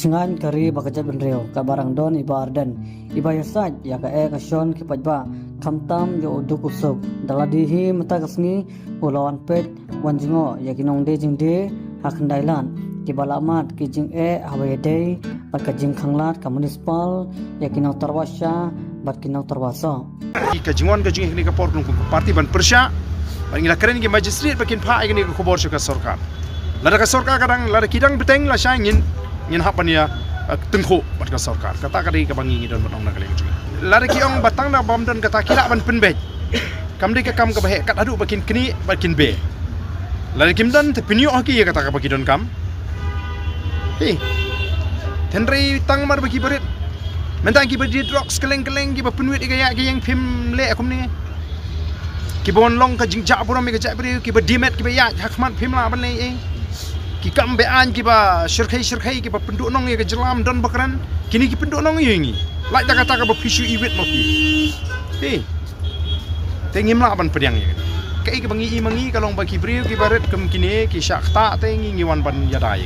Singan kari bakajat benreo ka barang don iba arden iba yasaj ya ka kasion ki pajba kamtam yo uduk usuk daladihi mata kasngi ulawan pet wanjingo ya kinong de jingde hakndailan ki balamat ki jing hawede pat ka jing khanglat ka municipal ya kinong tarwasya bat kinong tarwasa ka jingon ka jing ni ka por ku parti ban persya ngila keren ki magistrate bakin pha igni ko bor ka sarkar lada ka sarkar kadang lada kidang beteng la syangin ngin hapania tengkho bat ka sarkar kata kadi ka bangi don batong nakaleng jing lada ki ong batang na bom don kata kila ban penbej kam de ka kam ka bahe kat adu bakin kini bakin be lada kim don te pinyo ki ya kata ka baki don kam tenrei tang mar baki berit mentang ki badi drugs keleng-keleng ki bapenuit igaya ki yang phim le akum ni ki bon long ka jingja pura me ka ja bari ki badimet ki baya hakmat phim la ban le ki kam be an ki ba shirkai ki ba penduk nong ye ka jelam don bakran kini ki penduk nong ye ngi lai ta kata ka ba pishu iwit mo ki tengim la ban pediang ye kai ki bangi mangi kalong ba ki bri ki baret kem kini ki shakta tengi ngi wan ban yadai